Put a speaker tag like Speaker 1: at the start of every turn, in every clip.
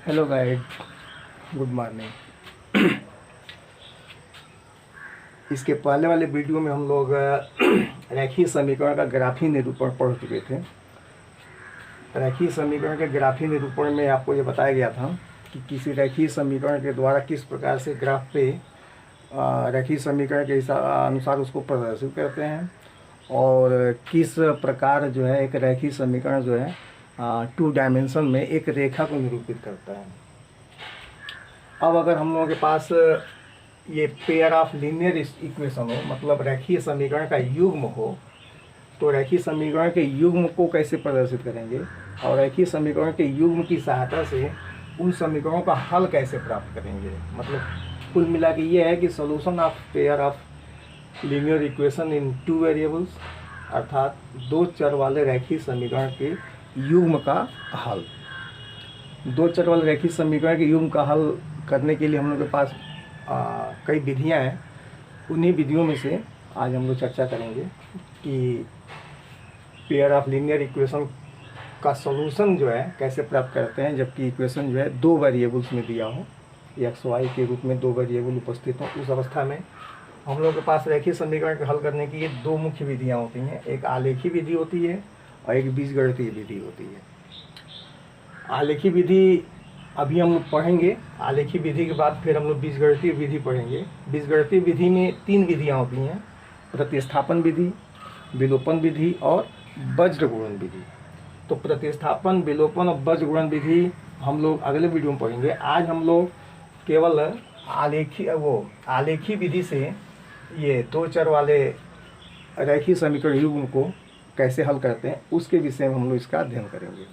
Speaker 1: Hello guide, good morning. इसके पहले वाले वीडियो में हम लोग रेखीय समीकरण का ग्राफीय निरूपण पढ़ चुके थे। रेखीय समीकरण के ग्राफीय निरूपण में आपको ये बताया गया था कि किसी रेखीय समीकरण के द्वारा किस प्रकार से ग्राफ पे रेखीय समीकरण के अनुसार उसको प्रदर्शित करते हैं और किस प्रकार जो है एक रेखीय समीकरण जो है 2 डायमेंशन में एक रेखा को निरूपित करता है। अब अगर हम लोगों के पास ये पेयर ऑफ लीनियर इक्वेशन हो, मतलब रेखीय समीकरण का युग्म हो, तो रेखीय समीकरण के युग्म को कैसे प्रदर्शित करेंगे और रेखीय समीकरण के युग्म की सहायता से उन समीकरणों का हल कैसे प्राप्त करेंगे। मतलब कुल मिला के ये है कि solution of pair of linear equation in 2 variables, अर्थात 2 चर वाले रेखीय समीकरण के युग्म का हल। 2 चर वाले रेखीय समीकरण के युग्म का हल करने के लिए हम लोग के पास कई विधियां हैं। उन्हीं विधियों में से आज हम लोग चर्चा करेंगे कि पेयर ऑफ लीनियर इक्वेशन का सॉल्यूशन जो है कैसे प्राप्त करते हैं, जबकि इक्वेशन जो है 2 वेरिएबल्स में दिया हो, एक्स वाई के रूप में 2 वेरिएबल उपस्थित हों। उस अवस्था में हम लोग के पास रेखीय समीकरण को हल करने की ये 2 मुख्य विधियाँ होती हैं। एक आलेखी विधि होती है और एक बीजगणितीय विधि होती है। आलेखी विधि अभी हम लोग पढ़ेंगे। आलेखी विधि के बाद फिर हम लोग बीजगणितीय विधि पढ़ेंगे। बीजगणितीय विधि में 3 विधियाँ होती हैं: प्रतिस्थापन विधि, विलोपन विधि और वज्रगुणन विधि। तो प्रतिस्थापन, विलोपन और वज्रगुणन विधि हम लोग अगले वीडियो में पढ़ेंगे। आज हम लोग केवल आलेखी विधि से ये 2 चर वाले रेखीय समीकरण युग्म को कैसे हल करते हैं उसके विषय में हम लोग इसका अध्ययन करेंगे।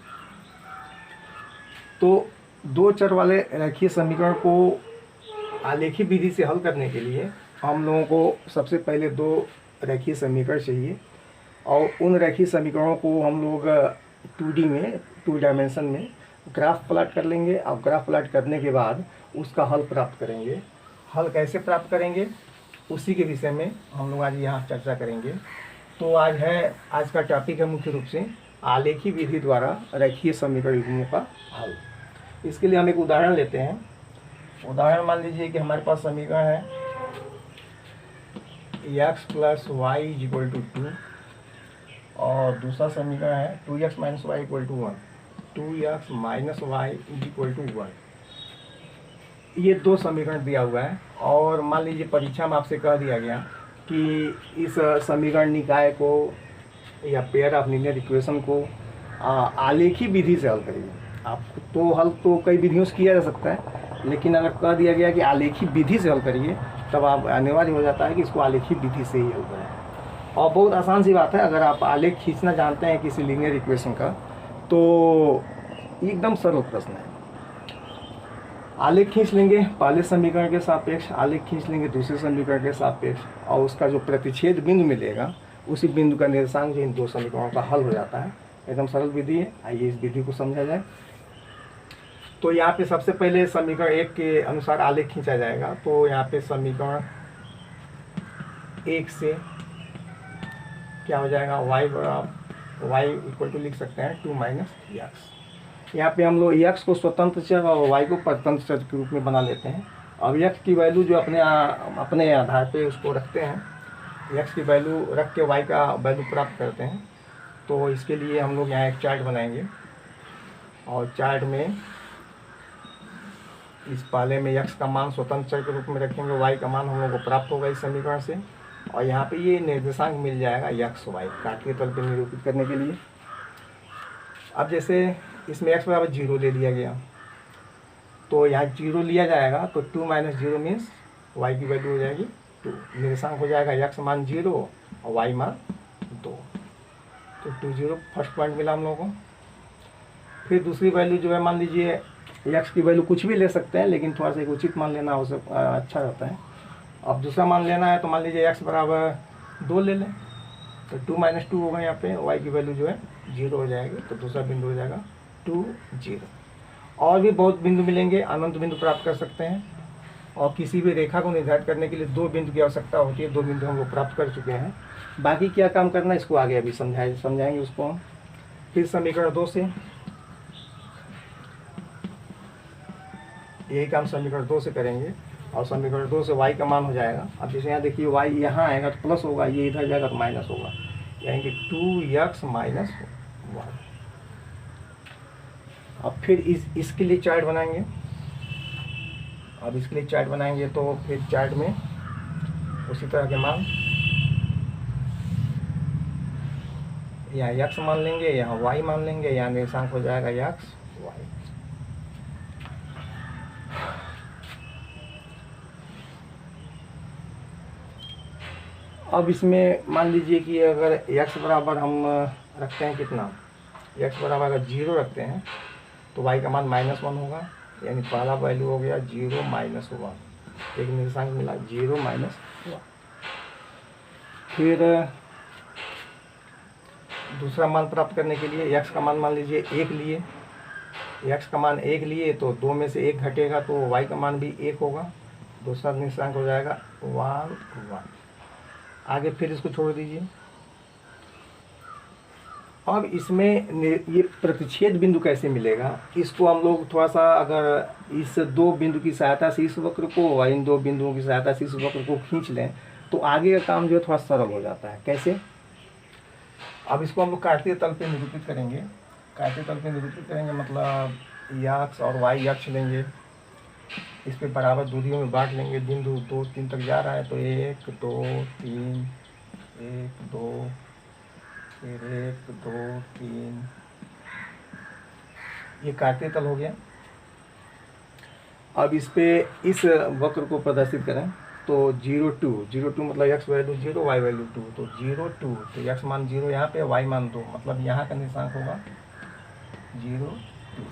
Speaker 1: तो 2 चर वाले रेखीय समीकरण को आलेखी विधि से हल करने के लिए हम लोगों को सबसे पहले 2 रेखीय समीकरण चाहिए और उन रेखीय समीकरणों को हम लोग 2D में, 2 डायमेंशन में ग्राफ प्लॉट कर लेंगे और ग्राफ प्लॉट करने के बाद उसका हल प्राप्त करेंगे। हल कैसे प्राप्त करेंगे उसी के विषय में हम लोग आज यहाँ चर्चा करेंगे। तो आज का टॉपिक है मुख्य रूप से आलेखी विधि द्वारा रेखीय समीकरण युग्मों का हल। इसके लिए हम एक उदाहरण लेते हैं। उदाहरण मान लीजिए कि हमारे पास समीकरण है x + y = 2 और दूसरा समीकरण है 2x - y = 1, 2x - y = 1। ये 2 समीकरण दिया हुआ है और मान लीजिए परीक्षा में आपसे कह दिया गया कि इस समीकरण निकाय को या पेयर ऑफ लीनियर इक्वेशन को आलेखी विधि से हल करिए। आप तो हल तो कई विधियों से किया जा सकता है, लेकिन अगर कह दिया गया कि आलेखी विधि से हल करिए तब आप अनिवार्य हो जाता है कि इसको आलेखी विधि से ही हल करें। और बहुत आसान सी बात है, अगर आप आलेख खींचना जानते हैं किसी लीनियर इक्वेशन का तो एकदम सरल प्रश्न है। आलेख खींच लेंगे पहले समीकरण के सापेक्ष, आलेख खींच लेंगे दूसरे समीकरण के सापेक्ष और उसका जो प्रतिच्छेद बिंदु मिलेगा उसी बिंदु का निर्देशांक जो इन 2 समीकरणों का हल हो जाता है। एकदम सरल विधि है। आइए इस विधि को समझा जाए। तो यहाँ पे सबसे पहले समीकरण 1 के अनुसार आलेख खींचा जाएगा। तो यहाँ पे समीकरण 1 से क्या हो जाएगा, y लिख सकते हैं 2 - x। यहाँ पे हम लोग x को स्वतंत्र चर और y को परतंत्र चर के रूप में बना लेते हैं। अब x की वैल्यू जो अपने आधार पे उसको रखते हैं, x की वैल्यू रख के y का वैल्यू प्राप्त करते हैं। तो इसके लिए हम लोग यहाँ एक चार्ट बनाएंगे और चार्ट में इस पहले में x का मान स्वतंत्र चर के रूप में रखेंगे, y का मान हम लोग को प्राप्त होगा इस समीकरण से और यहाँ पे ये निर्देशांक मिल जाएगा x y काट के तल पे निरूपित करने के लिए। अब जैसे इसमें x = 0 दे दिया गया तो यहाँ 0 लिया जाएगा तो 2 - 0 मीन्स y की वैल्यू हो जाएगी 2। निर्देशांक हो जाएगा x मान 0 और y मान 2। तो 2 0 फर्स्ट पॉइंट मिला हम लोगों को। फिर दूसरी वैल्यू जो है, मान लीजिए x की वैल्यू कुछ भी ले सकते हैं लेकिन थोड़ा सा एक उचित मान लेना अच्छा रहता है। अब दूसरा मान लेना है तो मान लीजिए x = 2 ले लें तो 2 - 2 होगा। यहाँ पे y की वैल्यू जो है 0 हो जाएगी। तो दूसरा बिंदु हो जाएगा 2 0। और भी बहुत बिंदु मिलेंगे, अनंत बिंदु प्राप्त कर सकते हैं। और किसी भी रेखा को निर्धारित करने के लिए 2 बिंदु की आवश्यकता होती है। 2 बिंदु हम लोग प्राप्त कर चुके हैं। बाकी क्या काम करना है इसको आगे अभी समझाएंगे उसको हम। फिर समीकरण 2 से यही काम समीकरण 2 से करेंगे और समीकरण 2 से y का मान हो जाएगा। अब जैसे यहाँ देखिए y यहाँ आएगा तो प्लस होगा, ये इधर जाएगा तो माइनस होगा, यानी कि 2x माइनस 1। अब फिर इसके लिए चार्ट बनाएंगे। अब इसके लिए चार्ट बनाएंगे तो फिर चार्ट में उसी तरह के मान, यहाँ x मान लेंगे, यहाँ y मान लेंगे, यहाँ निर्देशांक हो जाएगा x y। अब इसमें मान लीजिए कि अगर x बराबर हम रखते हैं कितना, x बराबर अगर 0 रखते हैं तो y का मान -1 होगा, यानी पहला वैल्यू हो गया 0 माइनस 1, एक निर्देशांक मिला 0 माइनस 1। फिर दूसरा मान प्राप्त करने के लिए x का मान लीजिए 1 लिए, x का मान 1 लिए तो 2 में से 1 घटेगा तो y का मान भी 1 होगा, दूसरा निर्देशांक हो जाएगा 1 1। आगे फिर इसको छोड़ दीजिए। अब इसमें ये प्रतिच्छेद बिंदु कैसे मिलेगा, इसको हम लोग थोड़ा सा अगर इस 2 बिंदु की सहायता से इस वक्र को और इन 2 बिंदुओं की सहायता से इस वक्र को खींच लें तो आगे का काम जो है थोड़ा सरल हो जाता है। कैसे? अब इसको हम लोग काटते तल पे निरूपित करेंगे। काटते तल पे निरूपित करेंगे मतलब x और y अक्ष लेंगे, इस पे बराबर दूरियों में बांट लेंगे। बिंदु 2 3 तक जा रहा है तो 1 2 3 1 2 फिर 1 2 3, ये काटते तल हो गया। अब इस पे इस वक्र को प्रदर्शित करें तो 0 2 मतलब x वैल्यू 0 y वैल्यू 2, तो 0 2 तो x मान 0 यहाँ पे, y मान 2, मतलब यहाँ का निर्देशांक होगा 0 2।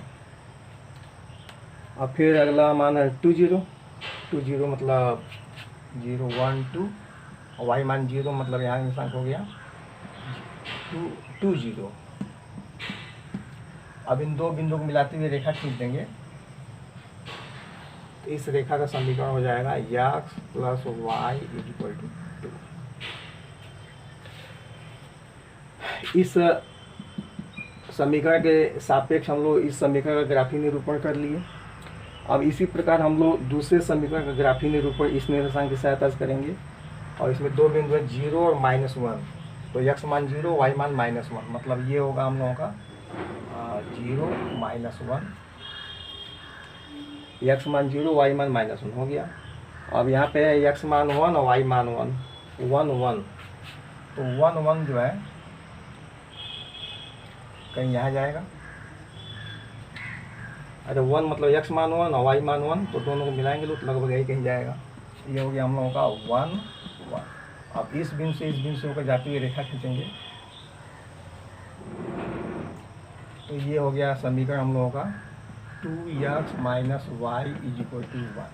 Speaker 1: अब फिर अगला मान है 2 0 मतलब 0 1 2 और y मान 0 मतलब यहाँ का निर्देशांक हो गया 2 0। अब इन 2 बिंदुओं को मिलाते हुए रेखा खींच देंगे तो इस रेखा का समीकरण हो जाएगा x plus y equal to 2। इस समीकरण के सापेक्ष हम लोग इस समीकरण का ग्राफीय निरूपण कर लिए। अब इसी प्रकार हम लोग दूसरे समीकरण का ग्राफीय निरूपण इस निर्देशांक की सहायता से करेंगे और इसमें 2 बिंदु हैं 0 और -1, तो x मान 0 y मान -1, मतलब ये होगा हम लोगों का 0 -1, x मान 0 y मान -1 हो गया। अब यहाँ पे है x मान 1 और y मान 1 1 1, तो 1 1 जो है कहीं यहाँ जाएगा। अरे 1 मतलब x मान 1 और y मान 1, तो दोनों को मिलाएंगे तो लगभग यही कहीं जाएगा। ये हो गया हम लोगों का 1 1। अब इस बिंदु से इस बिंदु से होकर जाती हुई रेखा खींचेंगे तो ये हो गया समीकरण हम लोगों का 2x minus Y equal to 1।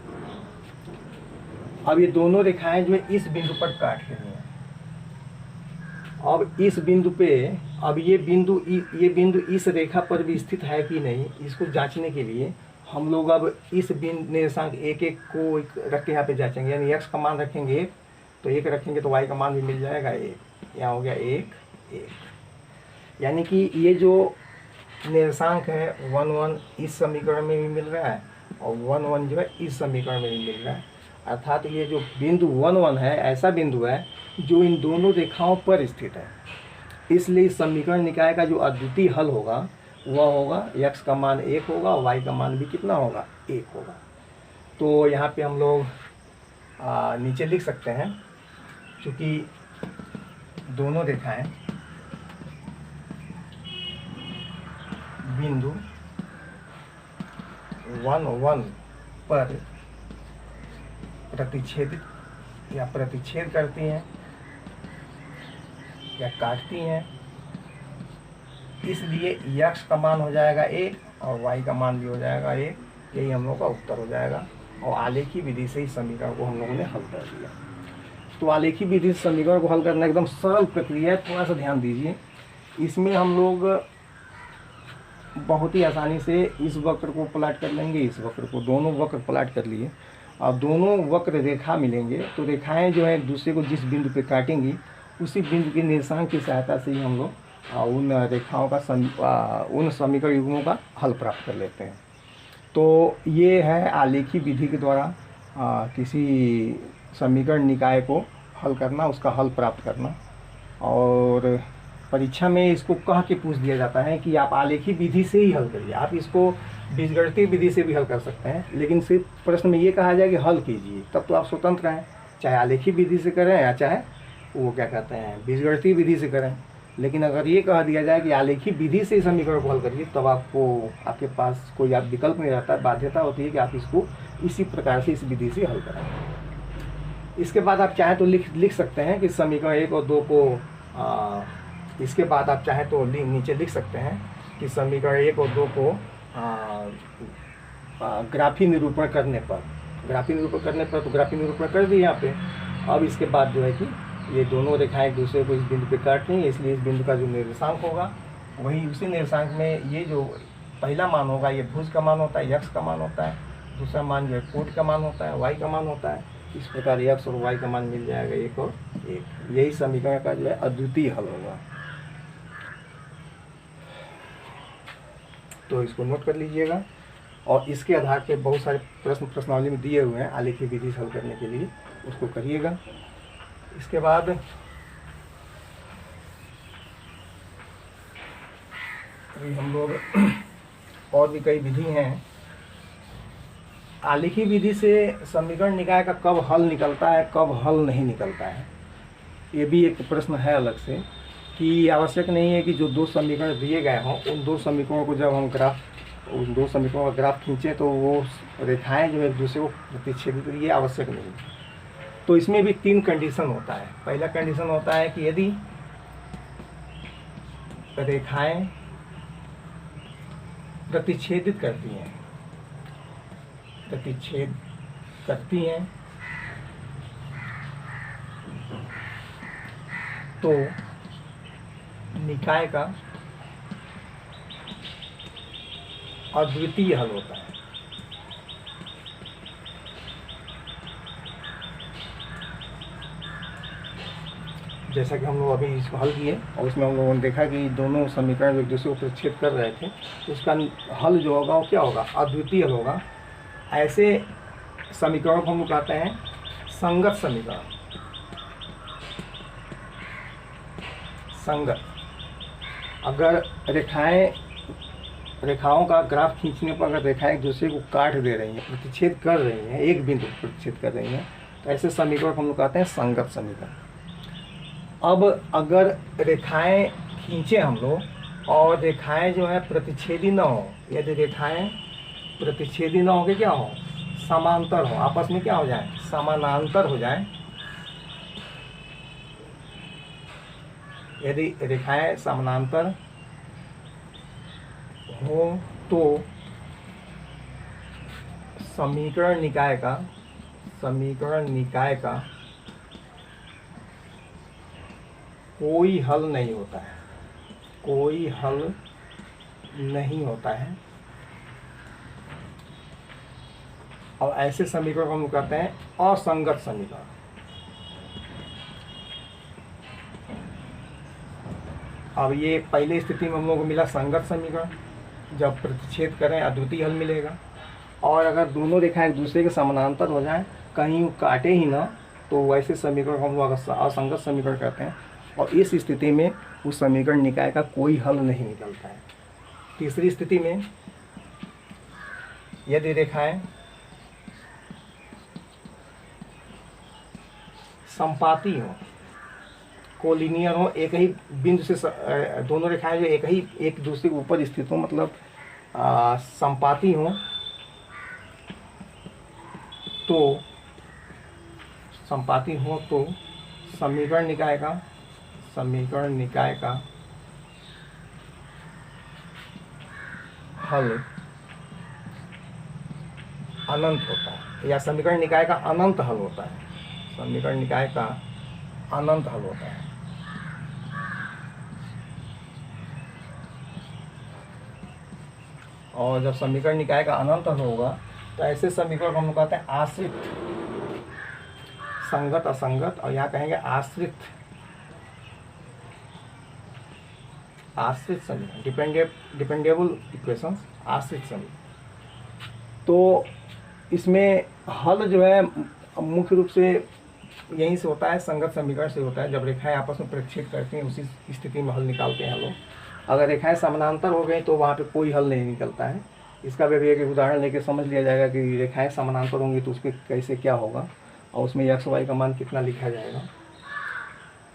Speaker 1: अब ये दोनों रेखाएं जो है इस बिंदु पर काट रही हैं। अब इस बिंदु पे, अब ये बिंदु इस रेखा पर भी स्थित है कि नहीं, इसको जांचने के लिए हम लोग अब इस बिंदु निर्देशांक 1 1 को रख के यहाँ पे जांचेंगे, यानी x का मान रखेंगे 1 तो 1 रखेंगे तो y का मान भी मिल जाएगा 1। यहाँ हो गया 1 1, यानी कि ये जो निर्देशांक है 1 1 इस समीकरण में भी मिल रहा है और 1 1 जो है इस समीकरण में भी मिल रहा है। अर्थात ये जो बिंदु 1 1 है ऐसा बिंदु है जो इन दोनों रेखाओं पर स्थित है। इसलिए इस समीकरण निकाय का जो अद्वितीय हल होगा वह होगा x का मान 1 होगा, y का मान भी कितना होगा 1 होगा। तो यहाँ पे हम लोग नीचे लिख सकते हैं, चूँकि दोनों रेखाएं बिंदु 1 1 पर प्रतिच्छेदित या प्रतिच्छेद करती हैं या काटती हैं, इसलिए x का मान हो जाएगा 1 और y का मान भी हो जाएगा 1। यही हम लोग का उत्तर हो जाएगा और आलेखी विधि से इस समीकरण को हम लोगों ने हल कर दिया। तो आलेखी विधि से समीकरण को हल करना एकदम सरल प्रक्रिया है, थोड़ा सा ध्यान दीजिए। इसमें हम लोग बहुत ही आसानी से इस वक्र को प्लाट कर लेंगे, इस वक्र को, दोनों वक्र प्लाट कर लिए। अब दोनों वक्र रेखा मिलेंगे तो रेखाएं जो है एक दूसरे को जिस बिंदु पे काटेंगी उसी बिंदु के निर्देशांक की सहायता से ही हम लोग उन रेखाओं का उन समीकरण युग्मों का हल प्राप्त कर लेते हैं। तो ये है आलेखी विधि के द्वारा किसी समीकरण निकाय को हल करना, उसका हल प्राप्त करना। और परीक्षा में इसको कह के पूछ दिया जाता है कि आप आलेखी विधि से ही हल करिए। आप इसको बीजगणितीय विधि से भी हल कर सकते हैं, लेकिन सिर्फ प्रश्न में ये कहा जाए कि हल कीजिए, तब तो आप स्वतंत्र हैं, चाहे आलेखी विधि से करें या चाहे वो क्या कहते हैं बीजगणितीय विधि से करें। लेकिन अगर ये कहा दिया जाए कि आलेखी विधि से समीकरण को हल करिए, तब आपके पास कोई आप विकल्प नहीं रहता, बाध्यता होती है कि आप इसको इसी प्रकार से इस विधि से हल करें। इसके बाद आप चाहें तो लिख सकते हैं कि समीकरण 1 और 2 को इसके बाद आप चाहें तो नीचे लिख सकते हैं कि समीकरण 1 और 2 को ग्राफी निरूपण करने पर तो ग्राफी निरूपण कर दिए यहाँ पे। अब इसके बाद जो है कि ये दोनों रेखाएं एक दूसरे को इस बिंदु पे काट रही हैं, इसलिए इस बिंदु का जो निर्देशांक होगा वही उसी निर्देशांक में ये जो पहला मान होगा ये भुज का मान होता है, यक्ष का मान होता है, दूसरा मान जो है कोट का मान होता है, वाई का मान होता है। इस प्रकार यक्ष और वाई का मान मिल जाएगा 1 और 1। यही समीकरण का जो है अद्वितीय हल होगा। तो इसको नोट कर लीजिएगा, और इसके आधार पे बहुत सारे प्रश्नावली में दिए हुए हैं आलेखी विधि से हल करने के लिए, उसको करिएगा। इसके बाद अभी हम लोग और भी कई विधि हैं। आलेखी विधि से समीकरण निकाय का कब हल निकलता है, कब हल नहीं निकलता है, ये भी एक प्रश्न है अलग से। कि आवश्यक नहीं है कि जो 2 समीकरण दिए गए हों उन 2 समीकरणों को जब हम उन 2 समीकरणों का ग्राफ खींचें तो वो रेखाएं जो एक दूसरे को प्रतिच्छेदित करें, ये आवश्यक नहीं। तो इसमें भी 3 कंडीशन होता है। पहला कंडीशन होता है कि यदि रेखाएं प्रतिच्छेद करती हैं तो निकाय का अद्वितीय हल होता है। जैसा कि हम लोग अभी इसको हल किए और उसमें हम लोगों ने देखा कि दोनों समीकरण एक दूसरे को प्रतिच्छेद कर रहे थे, तो उसका हल जो होगा वो क्या होगा, अद्वितीय हल होगा। ऐसे समीकरणों को हम लोग कहते हैं संगत समीकरण। संगत, अगर रेखाओं का ग्राफ खींचने पर अगर रेखाएं एक दूसरे को काट दे रही हैं, प्रतिच्छेद कर रही हैं, एक बिंदु प्रतिच्छेद कर रही हैं, तो ऐसे समीकरण को हम लोग कहते हैं संगत समीकरण। अब अगर रेखाएं खींचे हम लोग और रेखाएं जो है प्रतिच्छेदी ना हो, यदि रेखाएं प्रतिच्छेदी ना हो के क्या हो, समांतर हो, आपस में क्या हो जाए, समानांतर हो जाए। यदि रेखाएं समानांतर हो तो समीकरण निकाय का कोई हल नहीं होता है, कोई हल नहीं होता है। और ऐसे समीकरण को हम कहते हैं असंगत समीकरण। अब ये पहले स्थिति में हम लोगों को मिला संगत समीकरण, जब प्रतिच्छेद करें अद्वितीय हल मिलेगा। और अगर दोनों रेखाएं एक दूसरे के समानांतर हो जाएं, कहीं काटे ही ना, तो वैसे समीकरण को हम लोग असंगत समीकरण कहते हैं। और इस स्थिति में उस समीकरण निकाय का कोई हल नहीं निकलता है। तीसरी स्थिति में यदि रेखाएं संपाती हो, कोलिनियर हो, एक ही बिंदु से दोनों रेखाएं जो एक दूसरे के ऊपर स्थित हो, मतलब संपाती हो, तो समीकरण निकाय का हल अनंत होता है, या समीकरण निकाय का अनंत हल होता है। समीकरण निकाय का अनंत हल होता है। और जब समीकरण निकाय का अनंत हल होगा तो ऐसे समीकरण को हम कहते हैं आश्रित, संगत, असंगत, और यहाँ कहेंगे आश्रित समीकरण, डिपेंडेबल इक्वेशंस, आश्रित समीकरण। तो इसमें हल जो है मुख्य रूप से यहीं से होता है, संगत समीकरण से होता है। जब रेखाएं आपस में प्रक्षेप करती हैं उसी स्थिति में हल निकालते हैं लोग। अगर रेखाएं समानांतर हो गई तो वहाँ पे कोई हल नहीं निकलता है। इसका भी एक उदाहरण लेके समझ लिया जाएगा कि रेखाएं समानांतर होंगी तो उसके कैसे क्या होगा और उसमें एक्स वाई का मान कितना लिखा जाएगा।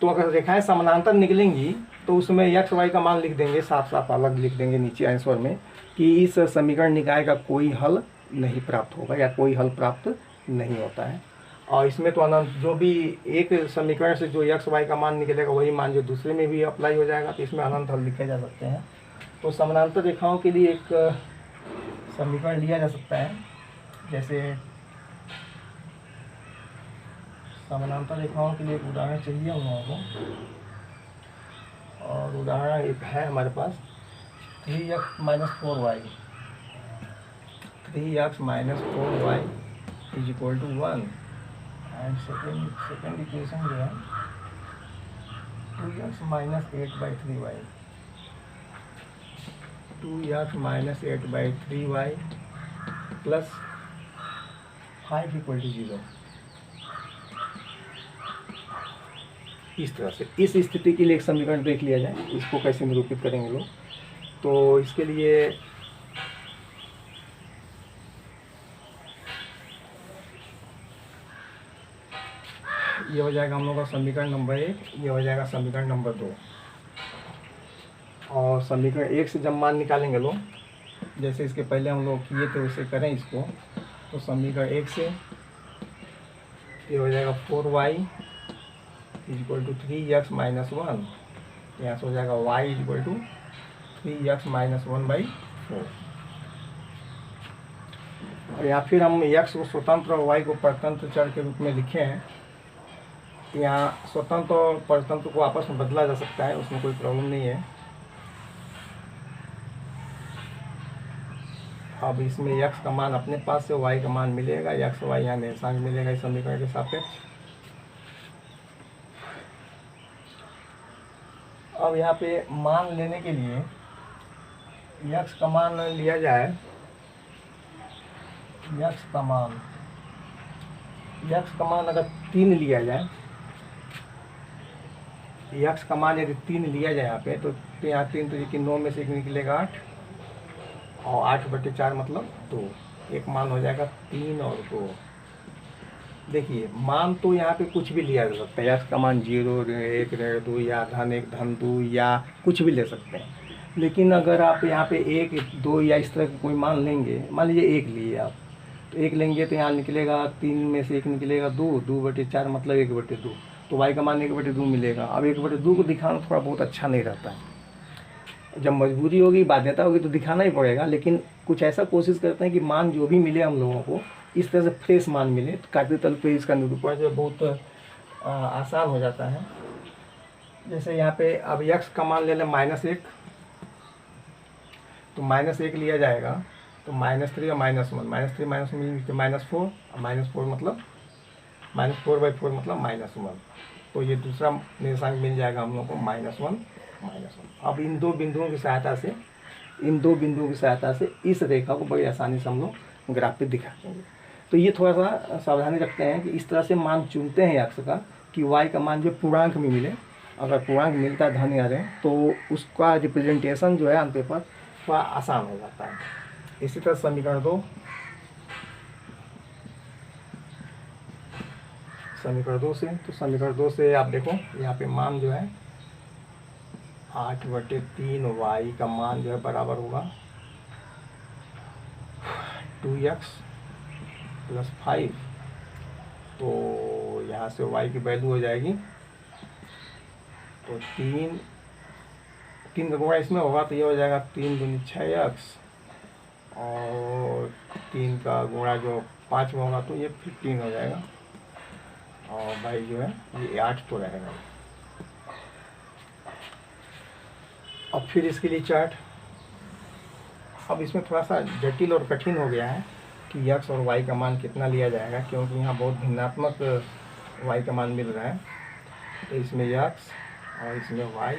Speaker 1: तो अगर रेखाएं समानांतर निकलेंगी तो उसमें एक्स वाई का मान लिख देंगे, साफ साफ अलग लिख देंगे नीचे आंसर में कि इस समीकरण निकाय का कोई हल नहीं प्राप्त होगा या कोई हल प्राप्त नहीं होता है। और इसमें तो अनंत, जो भी एक समीकरण से जो एक्स वाई का मान निकलेगा वही मान जो दूसरे में भी अप्लाई हो जाएगा, तो इसमें अनंत हल लिखे जा सकते हैं। तो समानांतर रेखाओं के लिए एक समीकरण लिया जा सकता है, जैसे समानांतर रेखाओं के लिए एक उदाहरण चाहिए हम लोगों को, और उदाहरण एक है हमारे पास 3x - 4y, 3x - 4y is equal to 1 and second equation जो है 2x - 8/3y, 2x - 8/3y plus 5 equal to 0। इस तरह से इस स्थिति के लिए एक समीकरण देख लिया जाए, इसको कैसे निरूपित करेंगे लोग। तो इसके लिए ये हो जाएगा हम लोग का समीकरण नंबर 1, ये हो जाएगा समीकरण नंबर 2। और समीकरण 1 से जब मान निकालेंगे लोग, जैसे इसके पहले हम लोग किए थे वैसे करें इसको, तो समीकरण 1 से ये हो जाएगा 4y इक्वल टू 3x - 1, यहाँ से हो जाएगा y इक्वल टू 3x - 1/4। और या फिर हम x को स्वतंत्र और y को परतंत्र चर के रूप में लिखे हैं। यहाँ स्वतंत्र और परतंत्र को आपस में बदला जा सकता है, उसमें कोई प्रॉब्लम नहीं है। अब इसमें x का मान अपने पास से y का मान मिलेगा, x y यहाँ निर्देशांक मिलेगा इस समीकरण के सापेक्ष। अब यहाँ पे मान लेने के लिए x का मान लिया जाए, x का मान अगर 3 लिया जाए, x का मान यदि 3 लिया जाए यहाँ पे, तो यहाँ 3 तो कि 9 में से 1 निकलेगा 8, और 8/4 मतलब 2, एक मान हो जाएगा 3 और 2। देखिए मान तो यहाँ पे कुछ भी लिया जा सकता है, x का मान 0, 1, 2 या -1, -2 या कुछ भी ले सकते हैं। लेकिन अगर आप यहाँ पे 1, 2 या इस तरह का कोई मान लेंगे, मान लीजिए 1 लिए आप, तो 1 लेंगे तो यहाँ निकलेगा 3 में से 1 निकलेगा 2, 2/4 मतलब 1/2, तो y का मान 1/2 मिलेगा। अब 1/2 को दिखाना थोड़ा बहुत अच्छा नहीं रहता है, जब मजबूरी होगी, बाध्यता होगी तो दिखाना ही पड़ेगा। लेकिन कुछ ऐसा कोशिश करते हैं कि मान जो भी मिले हम लोगों को इस तरह से फ्रेश मान मिले, तो कार्तीय तल पे इसका निरूपण जो बहुत आसान हो जाता है। जैसे यहाँ पे अब x का मान ले लें -1, तो -1 लिया जाएगा, तो -3 और -1, -3 -1 -4 मतलब -4/4 मतलब -1, तो ये दूसरा निर्देशांक मिल जाएगा हम लोग को -1, -1। अब इन दो बिंदुओं की सहायता से इस रेखा को बड़ी आसानी से हम लोग ग्राफ पे दिखा देंगे। तो ये थोड़ा सा सावधानी रखते हैं कि इस तरह से मान चुनते हैं x का कि y का मान जो पूर्णांक में मिले, अगर पूर्णांक मिलता है धन या ऋण, तो उसका रिप्रेजेंटेशन जो है ऑन पेपर थोड़ा आसान हो जाता है। इसी तरह समीकरण 2 से आप देखो यहाँ पे मान जो है 8/3 y का मान जो है बराबर होगा 2x + 5, तो यहाँ से y की वैल्यू हो जाएगी, तो 3 का गुणा इसमें होगा, तो ये हो जाएगा 3 दूनी 6x, और 3 का गुणा जो 5 में होगा तो ये 15 हो जाएगा, और भाई जो है ये 8 तो रहेगा। अब फिर इसके लिए चार्ट, अब इसमें थोड़ा सा जटिल और कठिन हो गया है कि x और y का मान कितना लिया जाएगा, क्योंकि यहाँ बहुत भिन्नात्मक y का मान मिल रहा है। तो इसमें x और इसमें y,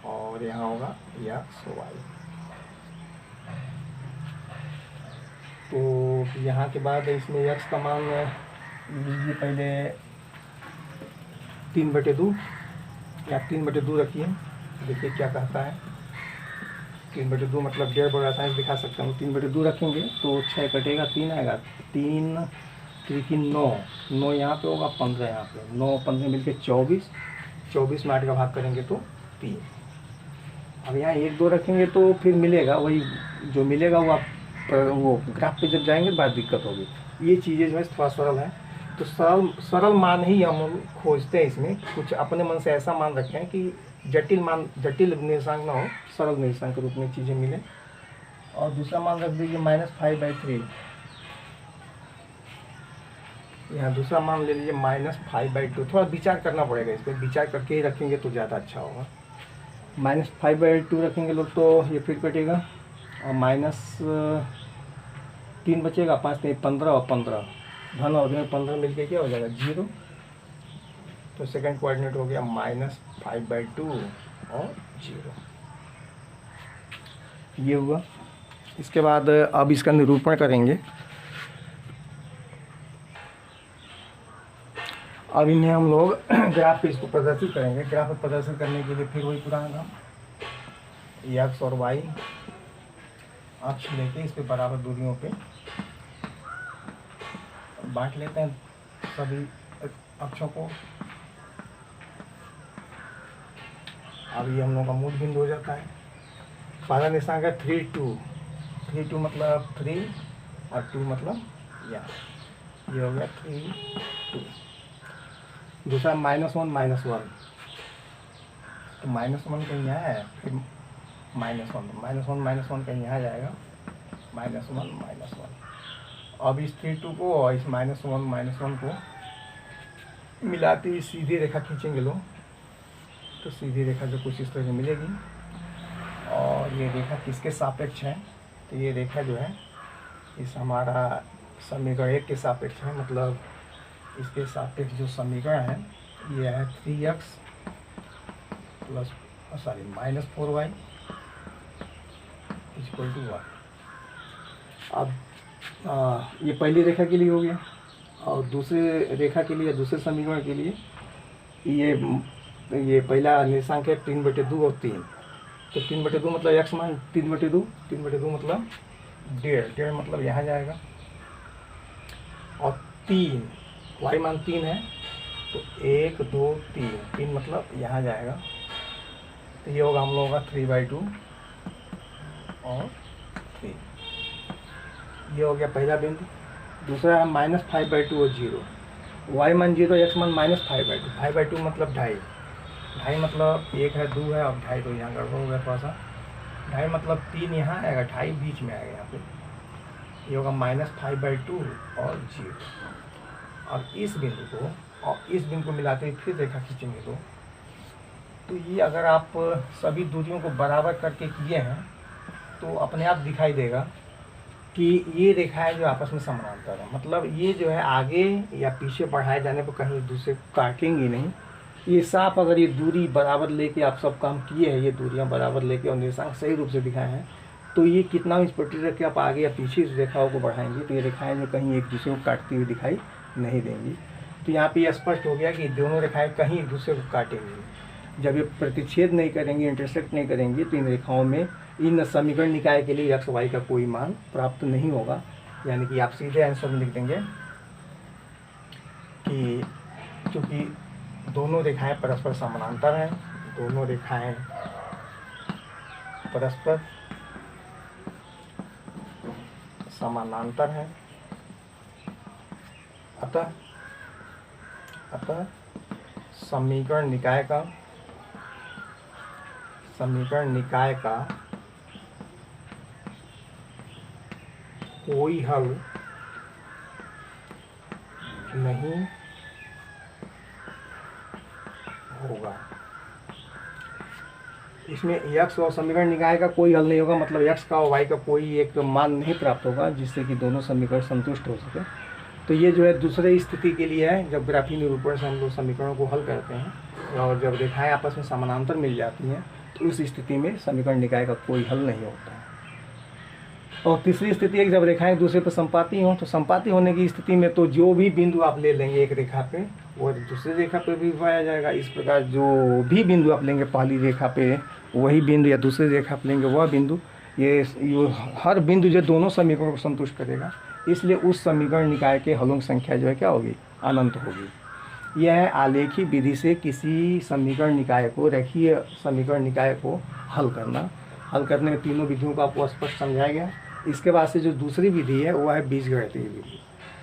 Speaker 1: और यहाँ होगा x y। तो यहाँ के बाद इसमें x का मान लीजिए पहले 3/2 या 3/2 रखिए, देखिए क्या कहता है। 3/2 मतलब 1.5 बड़ा साइज दिखा सकता हूँ। 3/2 रखेंगे तो 6 कटेगा, 3 आएगा, 3 3 9, 9 यहाँ पे होगा, 15 यहाँ पे, 9 15 मिलके 24, 24 में 8 का भाग करेंगे तो 3। अब यहाँ 1 2 रखेंगे तो फिर मिलेगा वही जो मिलेगा, वो आप वो ग्राफ पे जब जाएंगे बाद दिक्कत होगी। ये चीज़ें जो है थोड़ा सरल है, तो सरल मान ही हम खोजते हैं। इसमें कुछ अपने मन से ऐसा मान रखें कि जटिल निर्देशांक ना हो, सरल निर्देशांक के रूप में चीज़ें मिले। और दूसरा मान रख दीजिए -5/3। यहाँ दूसरा मान ले लीजिए -5/2। थोड़ा विचार करना पड़ेगा, इस पर विचार करके ही रखेंगे तो ज़्यादा अच्छा होगा। -5/2 रखेंगे लोग तो ये फिर कटेगा, और -3 बचेगा, 5 3 15 और 15 धन और ऋण 15 मिलके क्या हो जाएगा 0। तो सेकंड कोऑर्डिनेट हो गया -5/2 और 0, ये हुआ। इसके बाद अब इसका निरूपण करेंगे। अब इन्हें हम लोग ग्राफ पे इसको प्रदर्शित करेंगे। ग्राफ पे प्रदर्शित करने के लिए फिर वही पुराना काम, x और y अक्ष लेके इस पे बराबर दूरियों पे बांट लेते हैं सभी अक्षों को। अब ये हम लोग का मूल बिंदु हो जाता है। पहला निशान है 3 2, 3 2 मतलब 3 और 2 मतलब यहाँ, ये हो गया 3 2। दूसरा -1 -1, तो -1 कहीं यहाँ है, फिर -1 कहीं यहाँ जाएगा, -1 अब इस 3 2 को और इस -1 को मिलाते हुए सीधी रेखा खींचेंगे लोग, तो सीधी रेखा जो कुछ इस तरह से मिलेगी। और ये रेखा किसके सापेक्ष है, तो ये रेखा जो है इस हमारा समीकरण 1 के सापेक्ष है। मतलब इसके सापेक्ष जो समीकरण है ये है 3x प्लस -4y = 1। अब ये पहली रेखा के लिए हो गया, और दूसरे रेखा के लिए, दूसरे समीकरण के लिए ये पहला निर्देशांक है 3/2 और 3। तो 3/2 मतलब x मान 3/2, 3/2 मतलब 1.5 मतलब यहाँ जाएगा, और 3 y मान 3 है तो 1 2 3 मतलब यहाँ जाएगा। तो ये होगा हम लोगों का 3/2 और 3, ये हो गया पहला बिंदु। दूसरा है -5/2 और 0, y मान 0, x मान -5/2, 5/2 मतलब 2.5, 2.5 मतलब 1 है 2 है, और 2.5 तो यहाँ गड़बड़ हो गया थोड़ा सा, 2.5 मतलब 3 यहाँ आएगा, 2.5 बीच में आएगा यहाँ पे, ये होगा -5/2 और 0। और इस बिंदु को और इस बिंदु को मिलाते हुए फिर रेखा खींचेंगे तो ये अगर आप सभी दूरियों को बराबर करके किए हैं तो अपने आप दिखाई देगा कि ये रेखाएं जो आपस में समानांतर है। मतलब ये जो है आगे या पीछे बढ़ाए जाने पर कहीं एक दूसरे को काटेंगी नहीं। ये साफ अगर ये दूरी बराबर लेके आप सब काम किए हैं, ये दूरियां बराबर लेके और निर्देशांक सही रूप से दिखाए हैं, तो ये कितना इस पट्टी रख के आप आगे या पीछे इस रेखाओं को बढ़ाएंगे तो ये रेखाएं जो कहीं एक दूसरे को काटती हुई दिखाई नहीं देंगी। तो यहाँ पे स्पष्ट हो गया कि दोनों रेखाएं कहीं एक दूसरे को काटेंगी। जब ये प्रतिच्छेद नहीं करेंगी, इंटरसेक्ट नहीं करेंगी, तो इन रेखाओं में इन समीकरण निकाय के लिए x y का कोई मान प्राप्त नहीं होगा। यानी कि आप सीधे आंसर में लिख देंगे कि चूँकि दोनों रेखाएं परस्पर समानांतर हैं, दोनों रेखाएं परस्पर समानांतर हैं, अतः समीकरण निकाय का कोई हल नहीं होगा। इसमें x और समीकरण निकाय का कोई हल नहीं होगा, मतलब x का और y का कोई एक मान नहीं प्राप्त होगा जिससे कि दोनों समीकरण संतुष्ट हो सके। तो ये जो है दूसरे स्थिति के लिए है, जब ग्राफीय निरूपण से हम लोग समीकरणों को हल करते हैं और जब रेखाएं आपस में समानांतर मिल जाती हैं तो उस स्थिति में समीकरण निकाय का कोई हल नहीं होता है। और तीसरी स्थिति है कि जब रेखाएं एक दूसरे पर संपाती हों, तो संपाती होने की स्थिति में तो जो भी बिंदु आप ले लेंगे एक रेखा पे वो दूसरी रेखा पे भी पाया जाएगा। इस प्रकार जो भी बिंदु आप लेंगे पहली रेखा पे वही बिंदु या दूसरी रेखा पे लेंगे वह बिंदु, ये हर बिंदु जो दोनों समीकरणों को संतुष्ट करेगा, इसलिए उस समीकरण निकाय के हलों की संख्या जो है क्या होगी, अनंत होगी। यह आलेखी विधि से किसी समीकरण निकाय को, रेखीय समीकरण निकाय को हल करने में तीनों विधियों को आपको स्पष्ट समझाया गया। इसके बाद से जो दूसरी विधि है वह है बीजगणितीय विधि।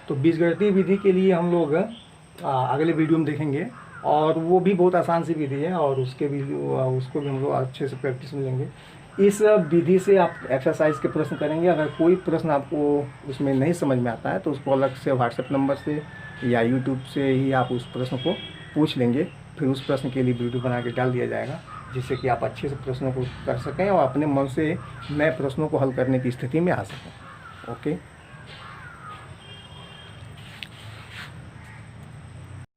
Speaker 1: तो बीजगणितीय विधि के लिए हम लोग अगले वीडियो में देखेंगे, और वो भी बहुत आसान सी विधि है और उसको भी हम लोग अच्छे से प्रैक्टिस में लेंगे। इस विधि से आप एक्सरसाइज के प्रश्न करेंगे। अगर कोई प्रश्न आपको उसमें नहीं समझ में आता है तो उसको अलग से व्हाट्सएप नंबर से या यूट्यूब से ही आप उस प्रश्न को पूछ लेंगे, फिर उस प्रश्न के लिए वीडियो बना के डाल दिया जाएगा, जिससे कि आप अच्छे से प्रश्नों को कर सकें और अपने मन से नए प्रश्नों को हल करने की स्थिति में आ सकें। ओके।